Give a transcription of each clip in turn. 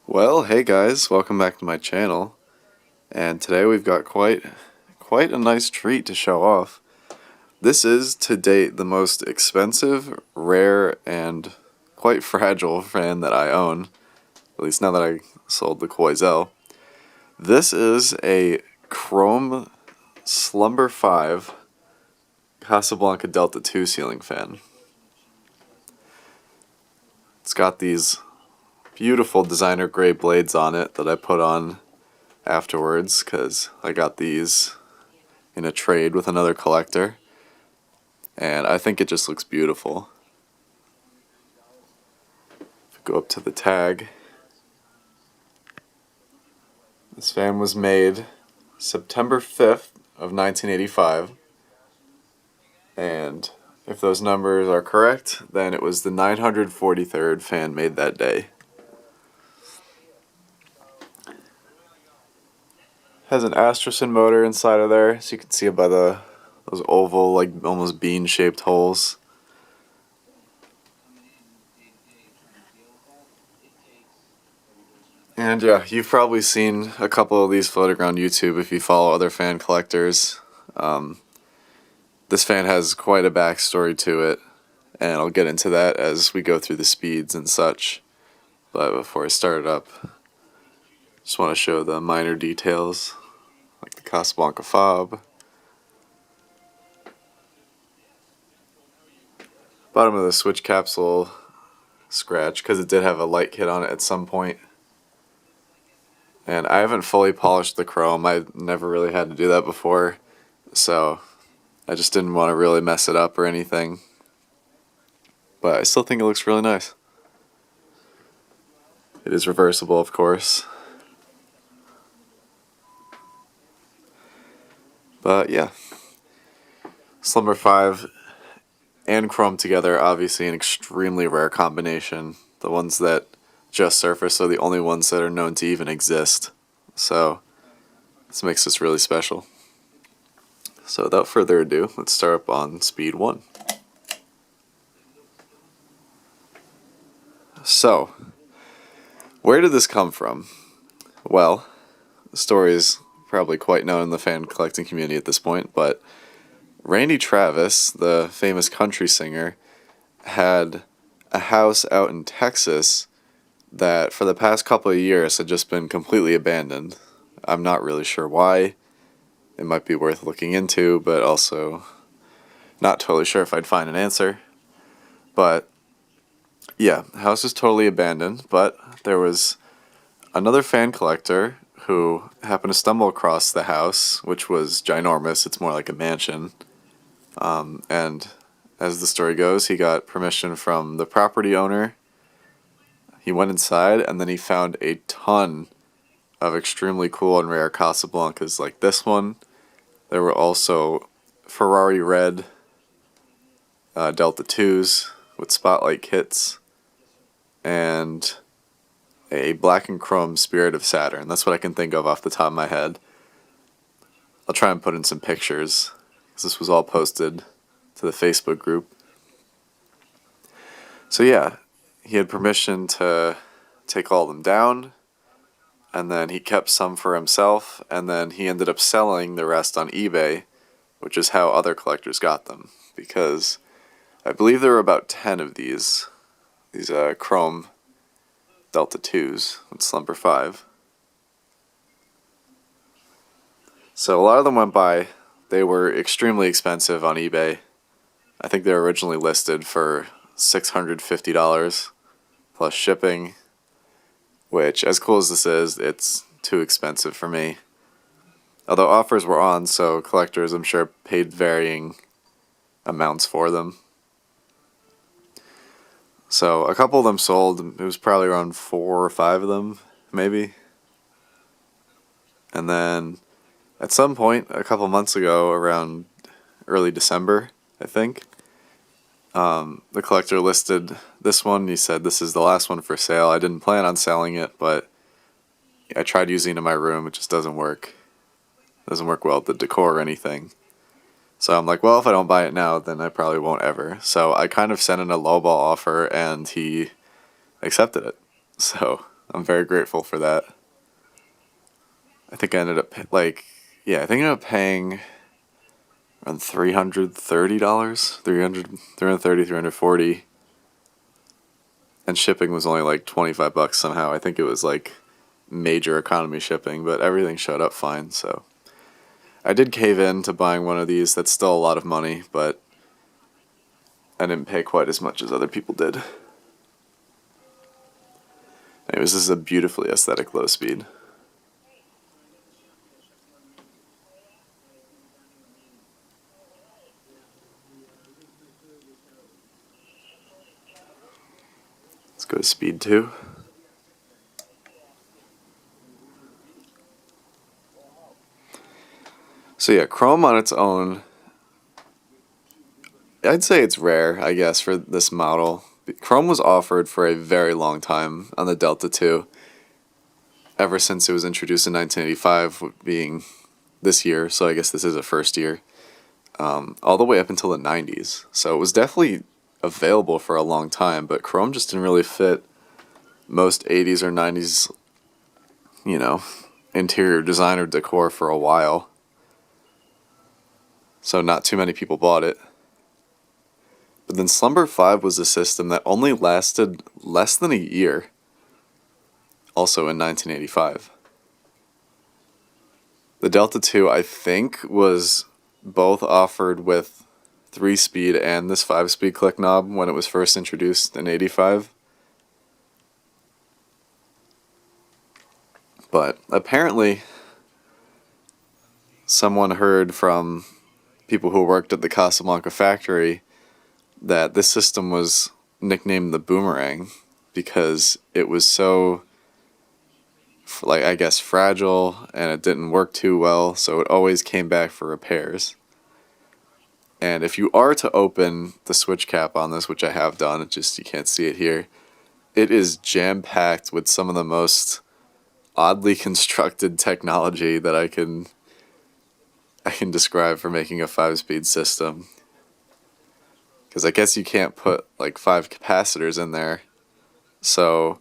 Well, hey guys, welcome back to my channel. And today we've got quite a nice treat to show off. This is, to date, the most expensive, rare, and quite fragile fan that I own. At least now that I sold the Quoizel. This is a chrome Slumber 5 Casablanca Delta 2 ceiling fan. It's got these beautiful designer gray blades on it that I put on afterwards because I got these in a trade with another collector, and I think it just looks beautiful. If we go up to the tag, this fan was made September 5th of 1985, and if those numbers are correct, then it was the 943rd fan made that day. Has an Astrosyn motor inside of there, so you can see it by those oval, like almost bean-shaped holes. And yeah, you've probably seen a couple of these floating around YouTube if you follow other fan collectors. This fan has quite a backstory to it, and I'll get into that as we go through the speeds and such. But before I start it up, just want to show the minor details, like the Casablanca fob. Bottom of the switch capsule scratch, because it did have a light kit on it at some point. And I haven't fully polished the chrome. I never really had to do that before, so I just didn't want to really mess it up or anything. But I still think it looks really nice. It is reversible, of course. But yeah, Slumber 5 and chrome together, obviously an extremely rare combination. The ones that just surfaced are the only ones that are known to even exist. So this makes this really special. So without further ado, let's start up on speed 1. So, where did this come from? Well, the story is probably quite known in the fan collecting community at this point, but Randy Travis, the famous country singer, had a house out in Texas that for the past couple of years had just been completely abandoned. I'm not really sure why. It might be worth looking into, but also not totally sure if I'd find an answer. But yeah, the house is totally abandoned, but there was another fan collector who happened to stumble across the house, which was ginormous. It's more like a mansion. And as the story goes, he got permission from the property owner. He went inside, and then he found a ton of extremely cool and rare Casablancas like this one. There were also Ferrari red Delta 2s with spotlight kits, and a black and chrome Spirit of Saturn. That's what I can think of off the top of my head. I'll try and put in some pictures, because this was all posted to the Facebook group. So yeah, he had permission to take all of them down, and then he kept some for himself, and then he ended up selling the rest on eBay, which is how other collectors got them, because I believe there were about 10 of these chrome Delta 2s with Slumber 5. So a lot of them went by. They were extremely expensive on eBay. I think they were originally listed for $650 plus shipping, which, as cool as this is, it's too expensive for me. Although offers were on, so collectors, I'm sure, paid varying amounts for them. So a couple of them sold. It was probably around 4 or 5 of them, maybe. And then at some point, a couple months ago, around early December, I think, the collector listed this one. He said, "This is the last one for sale." I didn't plan on selling it, but I tried using it in my room. It just doesn't work. It doesn't work well with the decor or anything. So I'm like, well, if I don't buy it now, then I probably won't ever. So I kind of sent in a lowball offer, and he accepted it. So I'm very grateful for that. I think I ended up paying around $330, 340, and shipping was only like $25 somehow. I think it was like major economy shipping, but everything showed up fine, so I did cave in to buying one of these. That's still a lot of money, but I didn't pay quite as much as other people did. Anyways, this is a beautifully aesthetic low speed. Let's go to speed 2. So yeah, Chrome on its own, I'd say it's rare, I guess, for this model. Chrome was offered for a very long time on the Delta 2, ever since it was introduced in 1985, being this year, so I guess this is a first year, all the way up until the 90s. So it was definitely available for a long time, but Chrome just didn't really fit most 80s or 90s, interior design or decor for a while. So not too many people bought it. But then Slumber 5 was a system that only lasted less than a year, also in 1985. The Delta 2, I think, was both offered with 3-speed and this 5-speed click knob when it was first introduced in 85. But apparently, someone heard from people who worked at the Casablanca factory that this system was nicknamed the Boomerang because it was so, I guess, fragile and it didn't work too well, so it always came back for repairs. And if you are to open the switch cap on this, which I have done, it just, you can't see it here, it is jam-packed with some of the most oddly constructed technology that I can describe for making a 5-speed system. Because I guess you can't put like 5 capacitors in there. So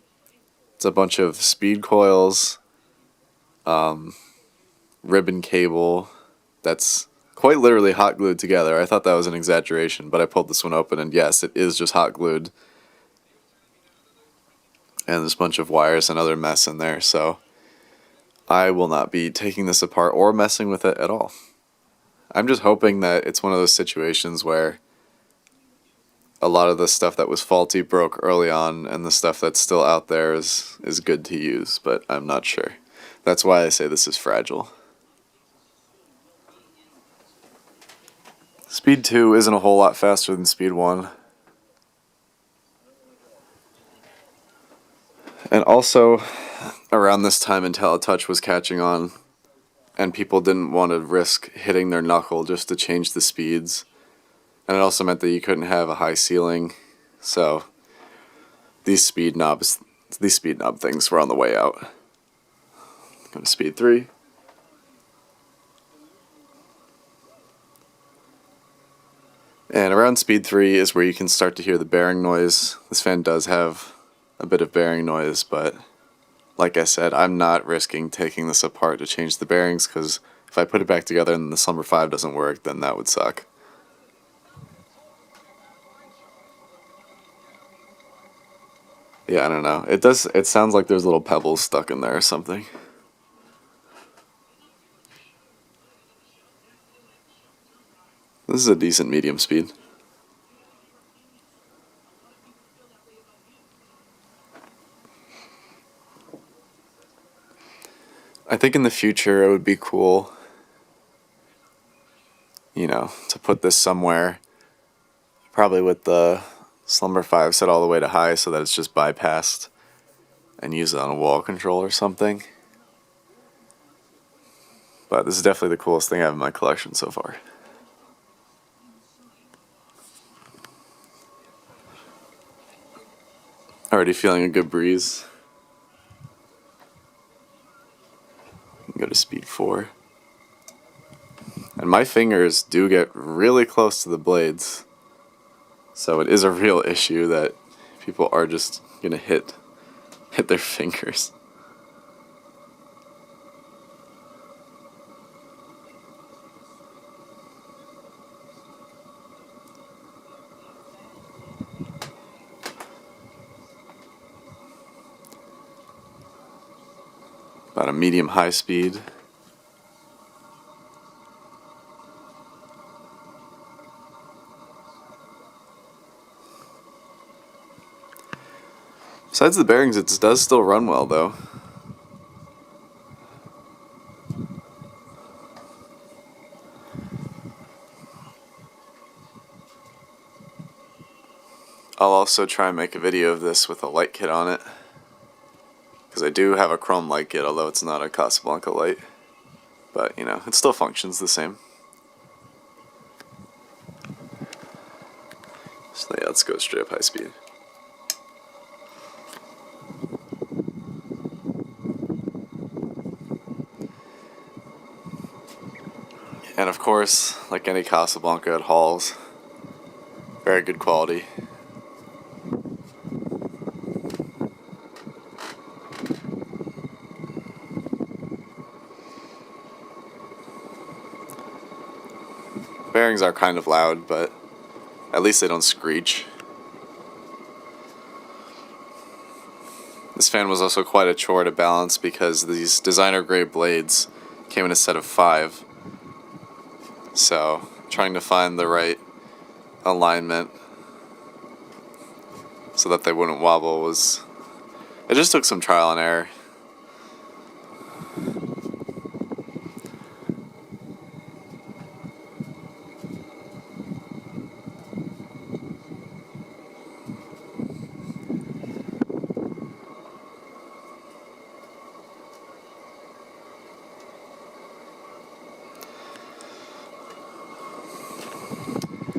it's a bunch of speed coils, ribbon cable that's quite literally hot glued together. I thought that was an exaggeration, but I pulled this one open and yes, it is just hot glued. And there's a bunch of wires and other mess in there, so I will not be taking this apart or messing with it at all. I'm just hoping that it's one of those situations where a lot of the stuff that was faulty broke early on, and the stuff that's still out there is good to use, but I'm not sure. That's why I say this is fragile. Speed 2 isn't a whole lot faster than Speed 1. And also, around this time IntelliTouch was catching on, and people didn't want to risk hitting their knuckle just to change the speeds. And it also meant that you couldn't have a high ceiling, so these speed knob things were on the way out. Go to Speed 3. And around Speed 3 is where you can start to hear the bearing noise. This fan does have a bit of bearing noise, but like I said, I'm not risking taking this apart to change the bearings, because if I put it back together and the Slumber 5 doesn't work, then that would suck. Yeah, I don't know. It sounds like there's little pebbles stuck in there or something. This is a decent medium speed. I think in the future it would be cool, to put this somewhere, probably with the Slumber 5 set all the way to high so that it's just bypassed, and use it on a wall control or something. But this is definitely the coolest thing I have in my collection so far. Already feeling a good breeze. Go to Speed 4. And my fingers do get really close to the blades, so it is a real issue that people are just going to hit hit their fingers. About a medium high speed. Besides the bearings, it does still run well though. I'll also try and make a video of this with a light kit on it, because I do have a chrome light kit, although it's not a Casablanca light. But, you know, it still functions the same. So yeah, let's go straight up high speed. And of course, like any Casablanca, it hauls. Very good quality. Bearings are kind of loud, but at least they don't screech. This fan was also quite a chore to balance because these designer grade blades came in a set of 5. So, trying to find the right alignment so that they wouldn't wobble it just took some trial and error.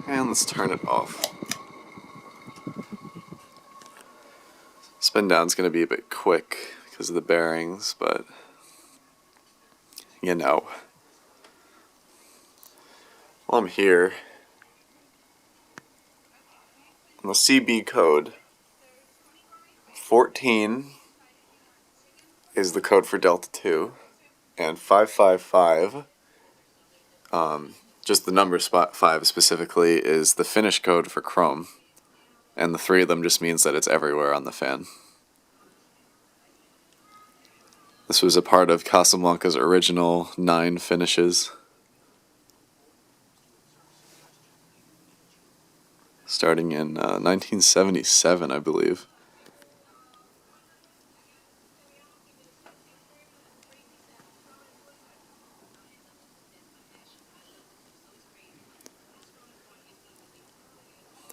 And let's turn it off. Spin down's going to be a bit quick because of the bearings, but you know. While I'm here, on the CB code, 14 is the code for Delta 2, and 555, just the number 5 specifically, is the Finnish code for Chrome. And the 3 of them just means that it's everywhere on the fan. This was a part of Casablanca's original 9 finishes, starting in 1977, I believe.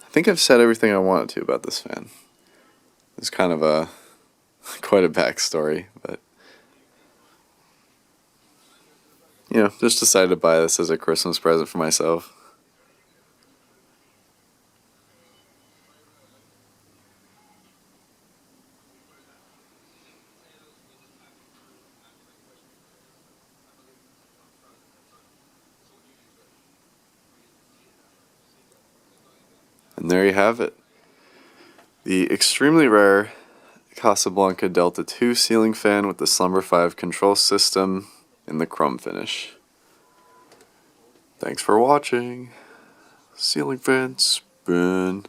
I think I've said everything I wanted to about this fan. It's kind of quite a backstory, but you know, just decided to buy this as a Christmas present for myself. And there you have it. The extremely rare Casablanca Delta 2 ceiling fan with the Slumber 5 control system in the chrome finish. Thanks for watching. Ceiling fan spin.